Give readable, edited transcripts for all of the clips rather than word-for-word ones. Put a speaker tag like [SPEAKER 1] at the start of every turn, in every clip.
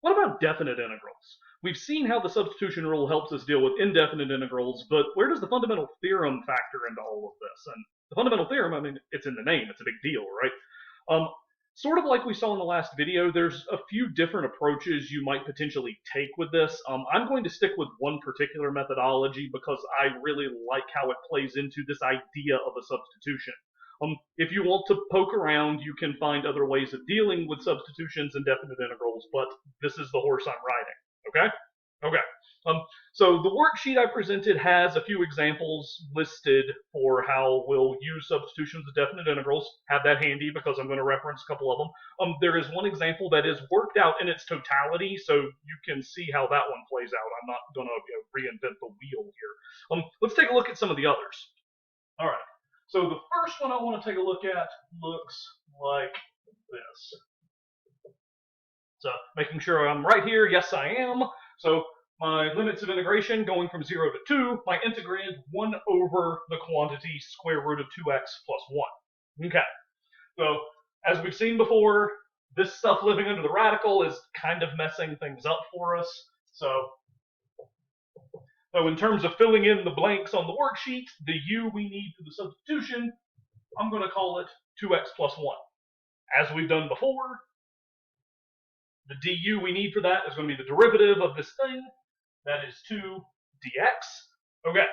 [SPEAKER 1] What about definite integrals? We've seen how the substitution rule helps us deal with indefinite integrals, but where does the fundamental theorem factor into all of this? And the fundamental theorem, I mean, it's in the name, it's a big deal, right? Um, Sort of like we saw in the last video, there's a few different approaches you might potentially take with this. I'm going to stick with one particular methodology because I really like how it plays into this idea of a substitution. If you want to poke around, you can find other ways of dealing with substitutions and definite integrals, but this is the horse I'm riding. Okay? Okay. Um, so the worksheet I presented has a few examples listed for how we'll use substitutions of definite integrals. Have that handy because I'm going to reference a couple of them. There is one example that is worked out in its totality, so you can see how that one plays out. I'm not going to reinvent the wheel here. Let's take a look at some of the others. All right. So the first one I want to take a look at looks like this. So making sure I'm right here. Yes, I am. So my limits of integration going from 0 to 2, my integrand 1 over the quantity square root of 2x plus 1. Okay. So as we've seen before, this stuff living under the radical is kind of messing things up for us. So in terms of filling in the blanks on the worksheet, the u we need for the substitution, I'm going to call it 2x plus 1. As we've done before, the du we need for that is going to be the derivative of this thing. That is 2 dx. Okay.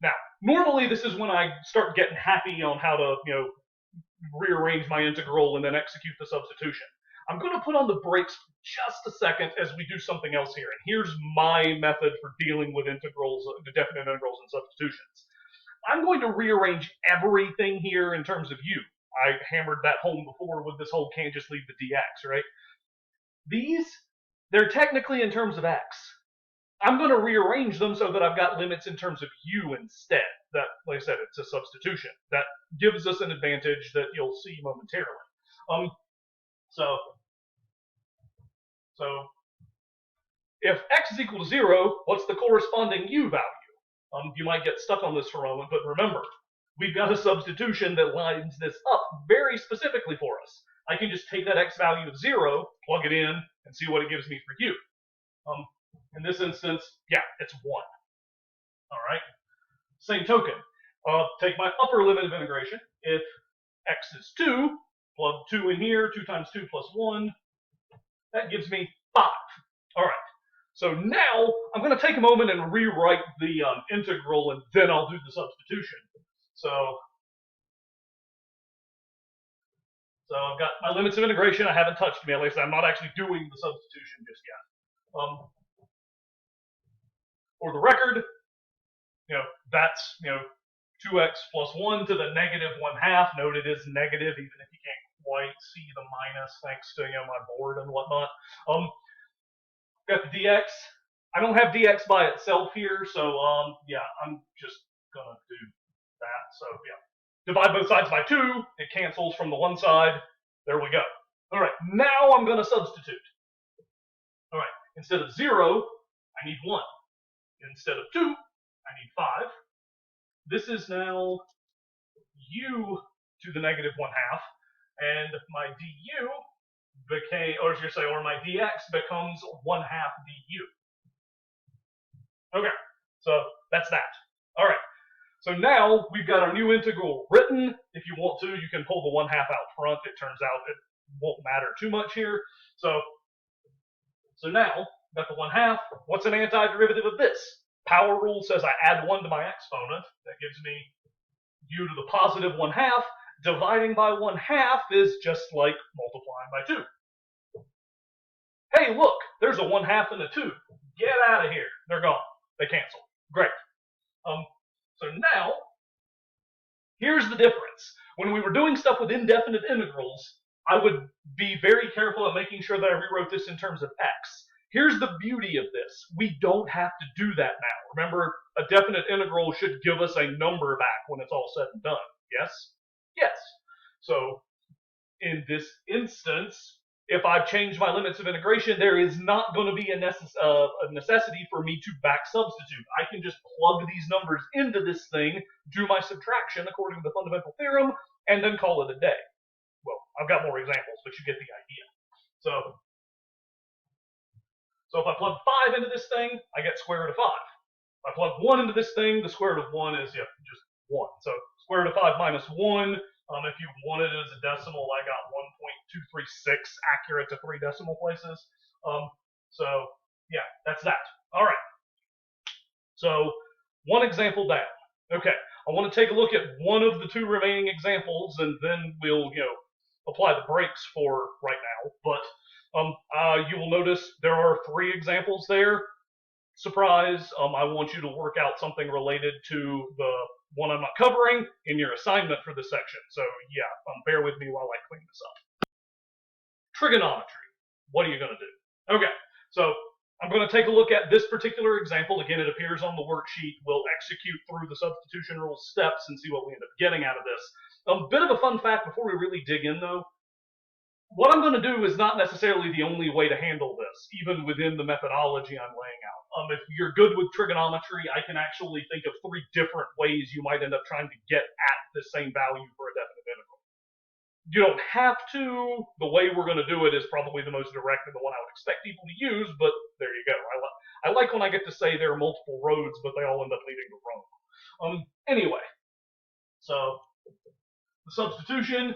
[SPEAKER 1] Now, normally this is when I start getting happy on how to, rearrange my integral and then execute the substitution. I'm going to put on the brakes for just a second as we do something else here. And here's my method for dealing with integrals, the definite integrals and substitutions. I'm going to rearrange everything here in terms of u. I hammered that home before with this whole can't just leave the dx, right? These, they're technically in terms of x. I'm going to rearrange them so that I've got limits in terms of u instead. That, like I said, it's a substitution. That gives us an advantage that you'll see momentarily. So if x is equal to 0, what's the corresponding u value? You might get stuck on this for a moment, but remember, we've got a substitution that lines this up very specifically for us. I can just take that x value of 0, plug it in, and see what it gives me for u. In this instance, yeah, it's 1. All right. Same token, take my upper limit of integration. If x is 2, plug 2 in here, 2 times 2 plus 1. That gives me 5. All right. So now I'm going to take a moment and rewrite the integral, and then I'll do the substitution. So I've got my limits of integration. I haven't touched them yet. Like I said, I'm not actually doing the substitution just yet. For the record, that's 2x plus 1 to the negative 1/2. Note it is negative, even if you can't quite see the minus thanks to my board and whatnot. Got the dx. I don't have dx by itself here, so yeah, I'm just gonna do that. So yeah, divide both sides by 2. It cancels from the one side. There we go. All right, now I'm gonna substitute. All right, instead of 0, I need 1. Instead of 2, I need 5. This is now u to the negative 1/2, and my du became, or my dx becomes 1/2 du. Okay, so that's that. All right, so now we've got our new integral written. If you want to, you can pull the 1/2 out front. It turns out it won't matter too much here. So now, got the 1/2. What's an antiderivative of this? Power rule says I add 1 to my exponent. That gives me u to the positive 1/2. Dividing by 1/2 is just like multiplying by 2. Hey, look, there's a 1/2 and a 2. Get out of here. They're gone. They cancel. Great. So now, here's the difference. When we were doing stuff with indefinite integrals, I would be very careful at making sure that I rewrote this in terms of x. Here's the beauty of this. We don't have to do that now. Remember, a definite integral should give us a number back when it's all said and done. Yes? Yes. So in this instance, if I've changed my limits of integration, there is not going to be a necessity for me to back substitute. I can just plug these numbers into this thing, do my subtraction according to the fundamental theorem, and then call it a day. Well, I've got more examples, but you get the idea. So So if I plug 5 into this thing, I get square root of 5. If I plug 1 into this thing, the square root of 1 is just 1. So square root of 5 minus 1. If you wanted it as a decimal, I got 1.236 accurate to 3 decimal places. So yeah, that's that. All right. So one example down. Okay, I want to take a look at one of the 2 remaining examples, and then we'll apply the brakes for right now. But you will notice there are 3 examples there. Surprise! I want you to work out something related to the one I'm not covering in your assignment for this section. So yeah, bear with me while I clean this up. Trigonometry. What are you going to do? Okay, so I'm going to take a look at this particular example. Again, it appears on the worksheet. We'll execute through the substitution rule steps and see what we end up getting out of this. A bit of a fun fact before we really dig in, though. What I'm going to do is not necessarily the only way to handle this, even within the methodology I'm laying out. If you're good with trigonometry, I can actually think of 3 different ways you might end up trying to get at the same value for a definite integral. You don't have to. The way we're going to do it is probably the most direct and the one I would expect people to use, but there you go. I like when I get to say there are multiple roads, but they all end up leading to Rome. Anyway, so the substitution,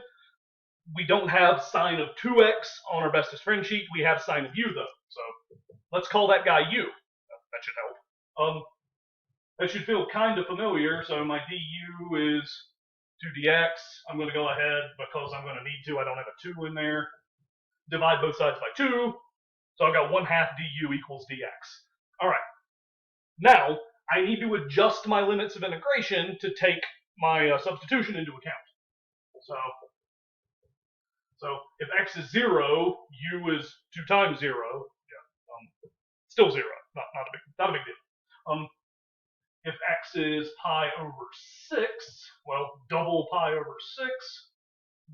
[SPEAKER 1] we don't have sine of 2x on our bestest friend sheet. We have sine of u, though. So let's call that guy u. That should help. That should feel kind of familiar. So my du is 2dx. I'm going to go ahead, because I'm going to need to. I don't have a 2 in there. Divide both sides by 2. So I've got 1/2 du equals dx. All right. Now, I need to adjust my limits of integration to take my substitution into account. So if x is 0, u is 2 times 0. Yeah, still 0. Not a big deal. If x is pi over 6, well, double pi over 6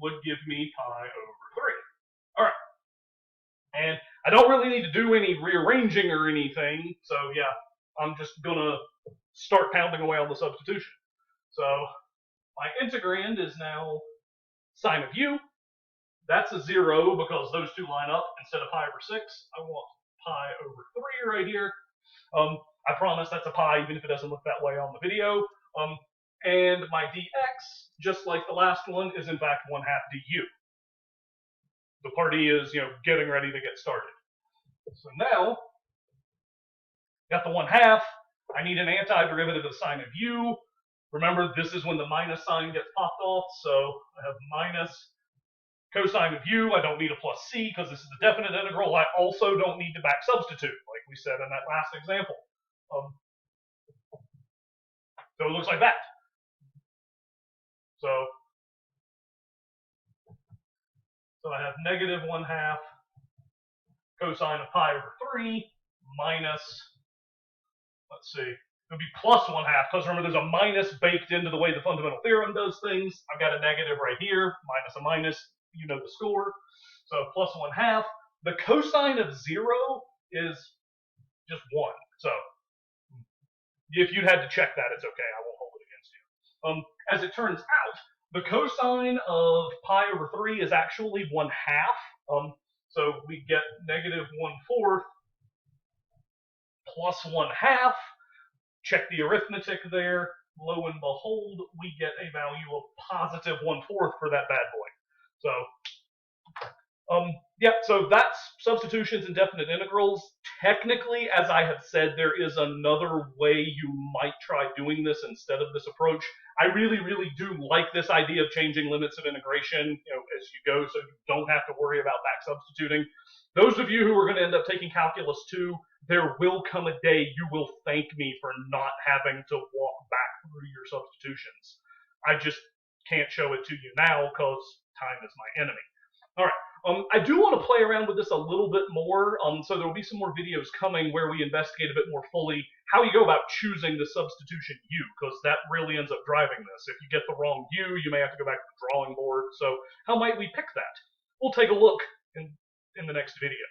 [SPEAKER 1] would give me pi over 3. All right. And I don't really need to do any rearranging or anything, so yeah, I'm just going to start pounding away on the substitution. So my integrand is now sine of u. That's a 0 because those 2 line up. Instead of pi over 6, I want pi over 3 right here. I promise that's a pi, even if it doesn't look that way on the video. And my dx, just like the last one, is in fact 1/2 du. The party is, getting ready to get started. So now, got the 1/2. I need an antiderivative of sine of u. Remember, this is when the minus sign gets popped off. So I have minus cosine of u. I don't need a plus c because this is a definite integral. I also don't need to back substitute, like we said in that last example. So it looks like that. So I have negative 1/2 cosine of pi over 3 minus, let's see, it would be plus 1/2, because remember there's a minus baked into the way the fundamental theorem does things. I've got a negative right here, minus a minus, you know the score. So plus 1/2. The cosine of 0 is just 1. So if you'd had to check that, it's okay. I won't hold it against you. As it turns out, the cosine of pi over 3 is actually 1/2. So we get negative 1/4 plus 1/2. Check the arithmetic there. Lo and behold, we get a value of positive 1/4 for that bad boy. So, yeah, so that's substitutions and definite integrals. Technically, as I have said, there is another way you might try doing this instead of this approach. I really, really do like this idea of changing limits of integration, as you go, so you don't have to worry about back substituting. Those of you who are going to end up taking Calculus 2, there will come a day you will thank me for not having to walk back through your substitutions. I just can't show it to you now because time is my enemy. All right. I do want to play around with this a little bit more, so there will be some more videos coming where we investigate a bit more fully how you go about choosing the substitution u, because that really ends up driving this. If you get the wrong u, you may have to go back to the drawing board. So how might we pick that? We'll take a look in the next video.